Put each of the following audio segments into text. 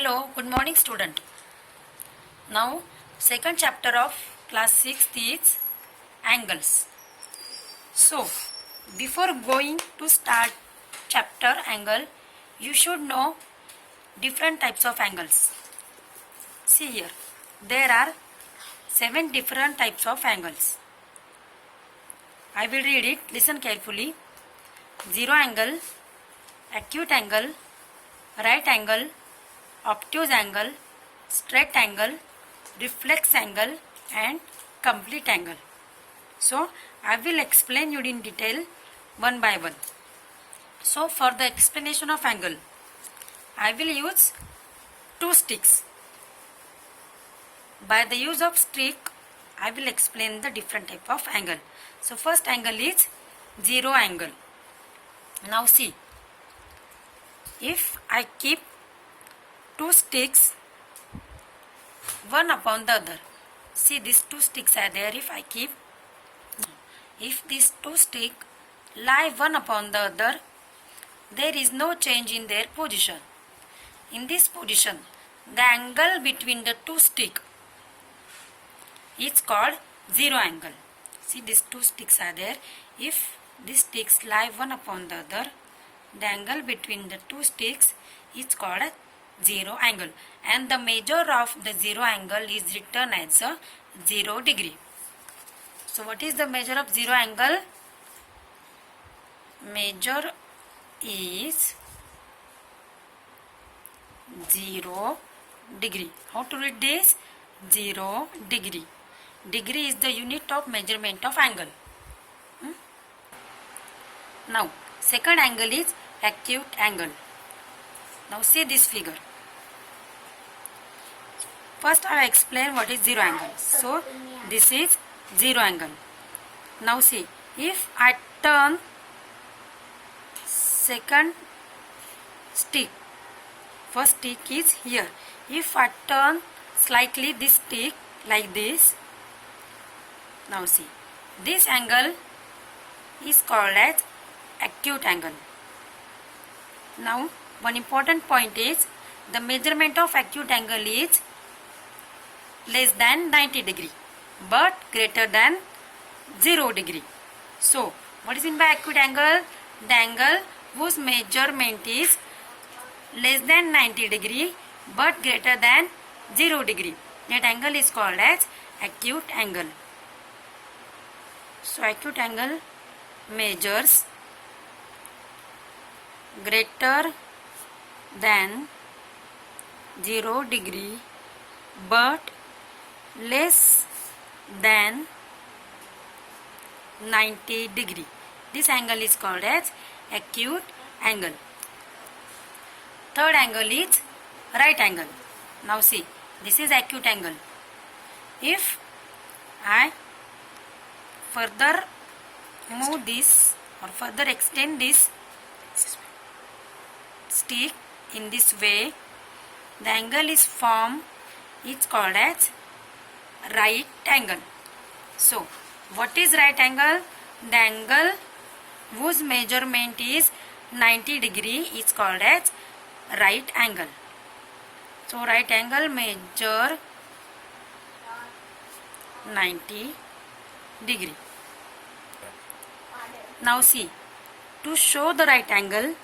Hello, good morning student. Now second chapter of class 6th is angles. So before going to start chapter angle, you should know different types of angles. See here, there are 7 different types of angles. I will read it, listen carefully. Zero angle, acute angle, right angle, obtuse angle, straight angle, reflex angle and complete angle. So I will explain you in detail one by one. So for the explanation of angle, I will use 2 sticks. By the use of stick, I will explain the different type of angle. So first angle is zero angle. Now see, if I keep 2 sticks one upon the other, see these 2 sticks are there. If these 2 sticks lie one upon the other, there is no change in their position. In this position, the angle between the 2 sticks is called zero angle. See these 2 sticks are there. If these sticks lie one upon the other, the angle between the 2 sticks is called a zero angle, and the measure of the zero angle is written as a 0 degree. So what is the measure of zero angle? Measure is 0 degree. How to read this? 0 degree. Degree is the unit of measurement of angle. Now second angle is acute angle. Now see this figure. First I explain what is zero angle. So this is zero angle. Now see, if I turn second stick, first stick is here. If I turn slightly this stick like this, now see, this angle is called as acute angle. Now one important point is the measurement of acute angle is less than 90 degree but greater than 0 degree. So what is meant by acute angle? The angle whose measurement is less than 90 degree but greater than 0 degree. That angle is called as acute angle. So acute angle measures greater than 0 degree but less than 90 degree. This angle is called as acute angle. Third angle is right angle. Now see, this is acute angle. If I further move this or further extend this stick in this way, the angle is formed, it's called as right angle. So what is right angle? The angle whose measurement is 90 degree is called as right angle. So right angle measure 90 degree. Now see, to show the right angle,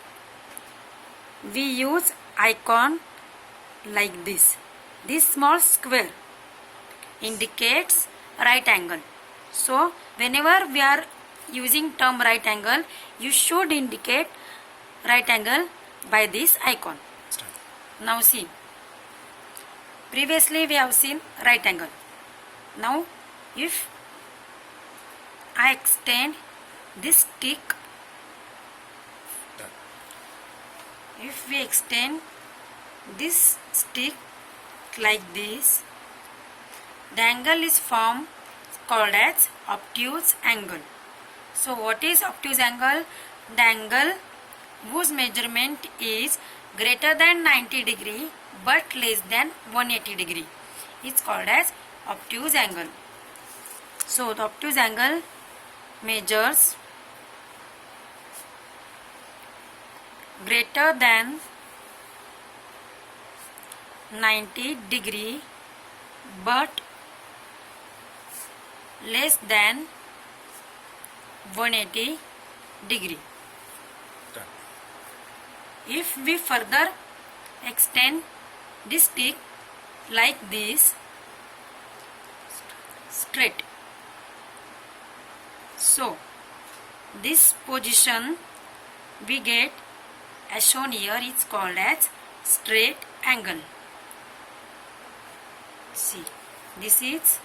we use icon like this. This small square indicates right angle. So whenever we are using term right angle, you should indicate right angle by this icon. Now see, previously we have seen right angle. Now if I extend this stick, if we extend this stick like this, the angle is formed called as obtuse angle. So what is obtuse angle? The angle whose measurement is greater than 90 degree but less than 180 degree is called as obtuse angle. So the obtuse angle measures greater than 90 degree but less than 180 degree. Done. If we further extend this stick like this, straight, so this position we get as shown here is called as straight angle. See, this is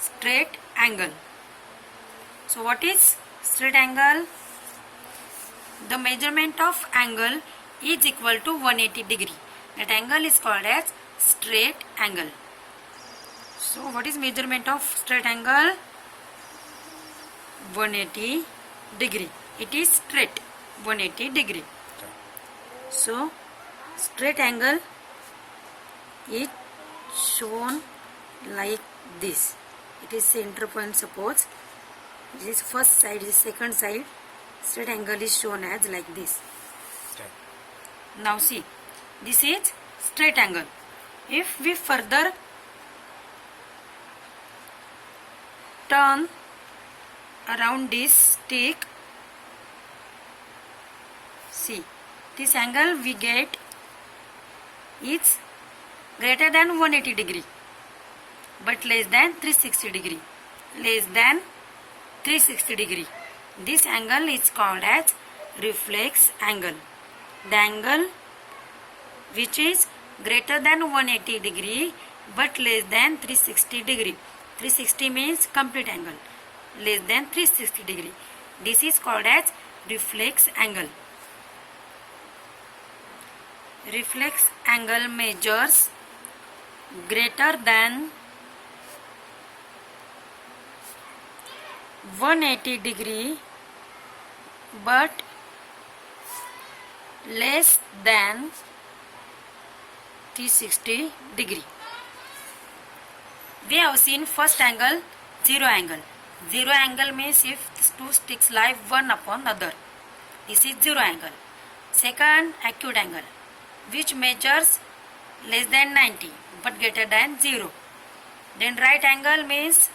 straight angle. So what is straight angle? The measurement of angle is equal to 180 degree. That angle is called as straight angle. So what is measurement of straight angle? 180 degree. It is straight 180 degree. So straight angle is shown like this. It is center point. Suppose this is first side, this is second side. Straight angle is shown as like this. Now see, this is straight angle. If we further turn around this stick, see, this angle we get is greater than 180 degree but less than 360 degree. Less than 360 degree. This angle is called as reflex angle. The angle which is greater than 180 degree but less than 360 degree. 360 means complete angle. Less than 360 degree. This is called as reflex angle. Reflex angle measures greater than 180 degree but less than 360 degree. We have seen first angle, zero angle. Zero angle means if two sticks lie one upon other. This is zero angle. Second, acute angle, which measures less than 90 but greater than 0. Then right angle means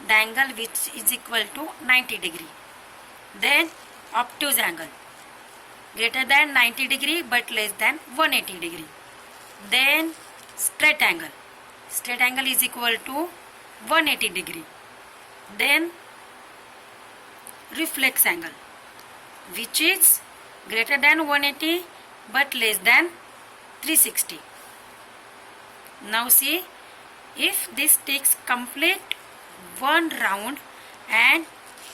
the angle which is equal to 90 degree. Then obtuse angle, greater than 90 degree but less than 180 degree. Then straight angle. Straight angle is equal to 180 degree. Then reflex angle, which is greater than 180 but less than 360. Now see, if this takes complete one round and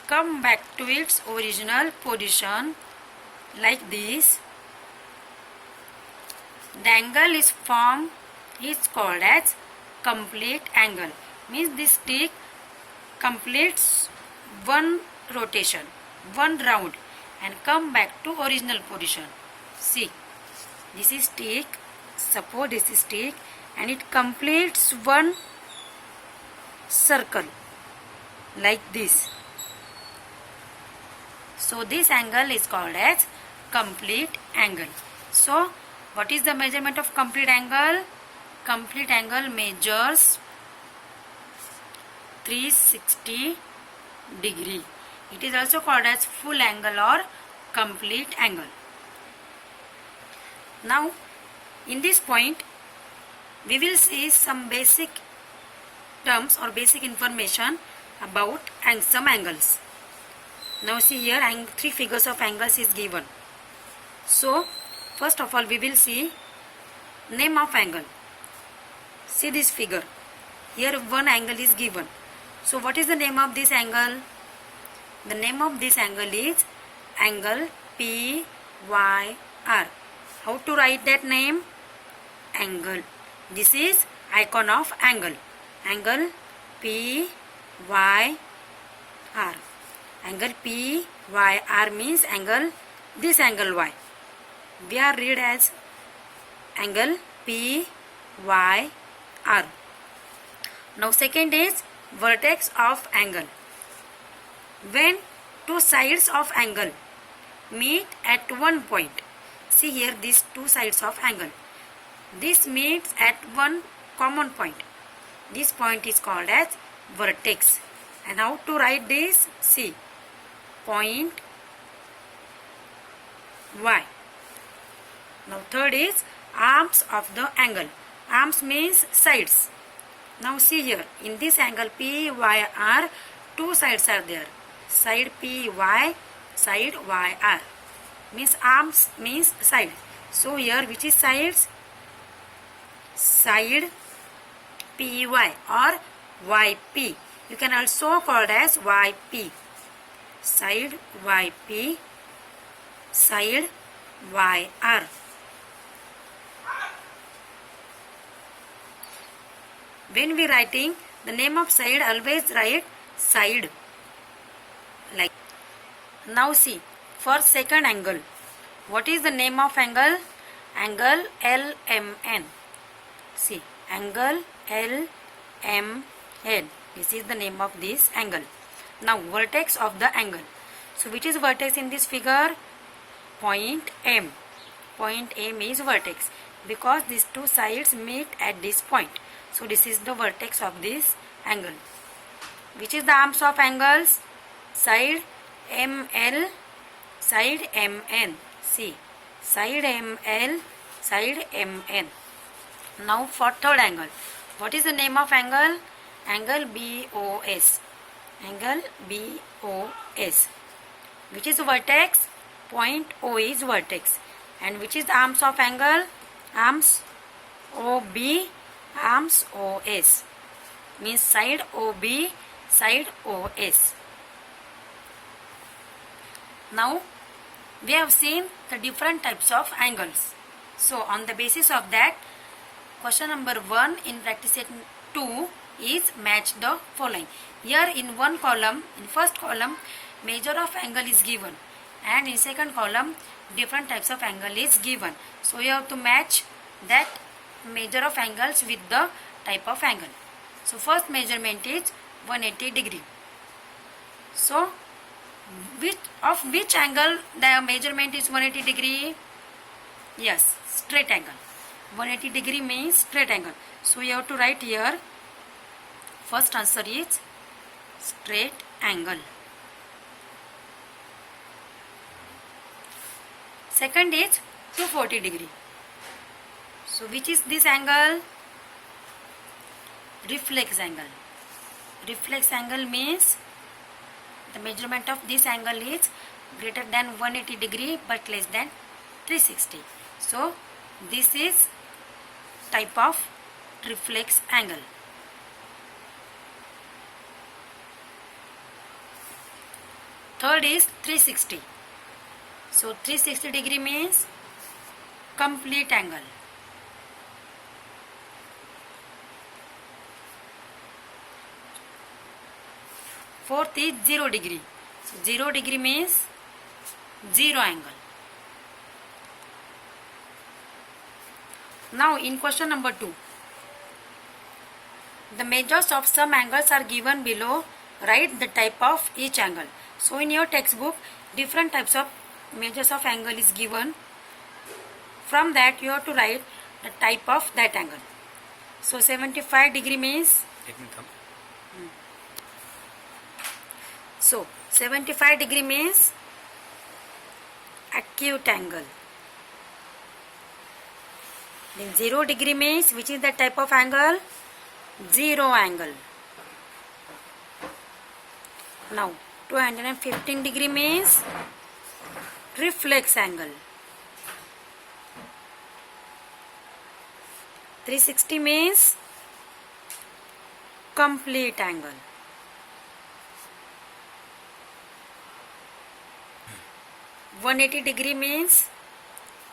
come back to its original position like this, the angle is formed is called as complete angle. Means this stick completes one rotation, one round and come back to original position. See, this is stick, suppose this is stick and it completes one circle like this. So this angle is called as complete angle. So what is the measurement of complete angle? Complete angle measures 360 degree. It is also called as full angle or complete angle. Now in this point we will see some basic terms or basic information about some angles. Now see here, three figures of angles is given. So first of all we will see name of angle. See this figure. Here one angle is given. So what is the name of this angle? The name of this angle is angle PYR. How to write that name? Angle. This is icon of angle. Angle PYR. Angle PYR means angle, this angle Y. We are read as angle PYR. Now second is vertex of angle. When two sides of angle meet at one point. See here these two sides of angle. This meets at one common point. This point is called as vertex. And how to write this? See, point Y. Now third is arms of the angle. Arms means sides. Now see here, in this angle PYR, two sides are there. Side PY, side YR. Means arms means side. So here which is sides? Side PY or YP. You can also call it as YP. Side YP, side YR. When we writing the name of side, always write side. Like. Now see, for second angle, what is the name of angle? Angle LMN. See, angle LMN. This is the name of this angle. Now vertex of the angle. So which is vertex in this figure? Point M. Point M is vertex because these two sides meet at this point. So this is the vertex of this angle. Which is the arms of angles? Side ML, side MN. See, side ML, side MN. Now for third angle. What is the name of angle? Angle BOS. Angle BOS. Which is vertex? Point O is vertex. And which is the arms of angle? Arms OB, arms OS. Means side OB, side OS. Now we have seen the different types of angles. So on the basis of that, question number 1 in practice set 2 is match the following. Here in one column, in first column, measure of angle is given, and in second column, different types of angle is given. So you have to match that measure of angles with the type of angle. So first measurement is 180 degree. So which angle the measurement is 180 degree? Yes, straight angle. 180 degree means straight angle. So you have to write here, first answer is straight angle. Second is 240 degree. So which is this angle? Reflex angle. Reflex angle means the measurement of this angle is greater than 180 degree but less than 360. So this is type of reflex angle. Third is 360. So 360 degree means complete angle. Fourth is 0 degree. So 0 degree means zero angle. Now in question number 2, the measures of some angles are given below. Write the type of each angle. So in your textbook, different types of measures of angle is given. From that you have to write the type of that angle. So 75 degree means, so 75 degree means acute angle. Then 0 degree means, which is the type of angle? Zero angle. Now 215 degree means reflex angle. 360 means complete angle. 180 degree means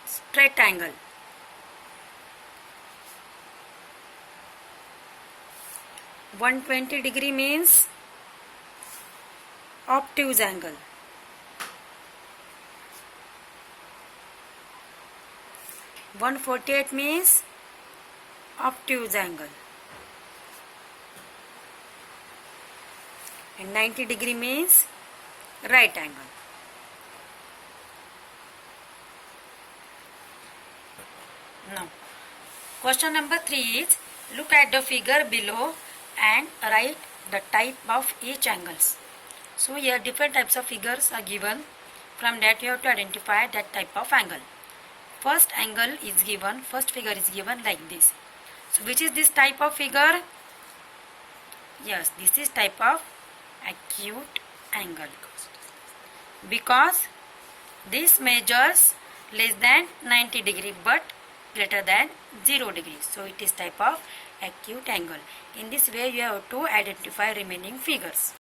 straight angle. 120 degree means obtuse angle. 148 means obtuse angle. And 90 degree means right angle. Now, question number 3 is, look at the figure below and write the type of each angles. So here different types of figures are given. From that you have to identify that type of angle. First angle is given, first figure is given like this. So which is this type of figure? Yes, this is type of acute angle. Because this measures less than 90 degree but greater than 0 degrees. So it is type of acute angle. In this way you have to identify remaining figures.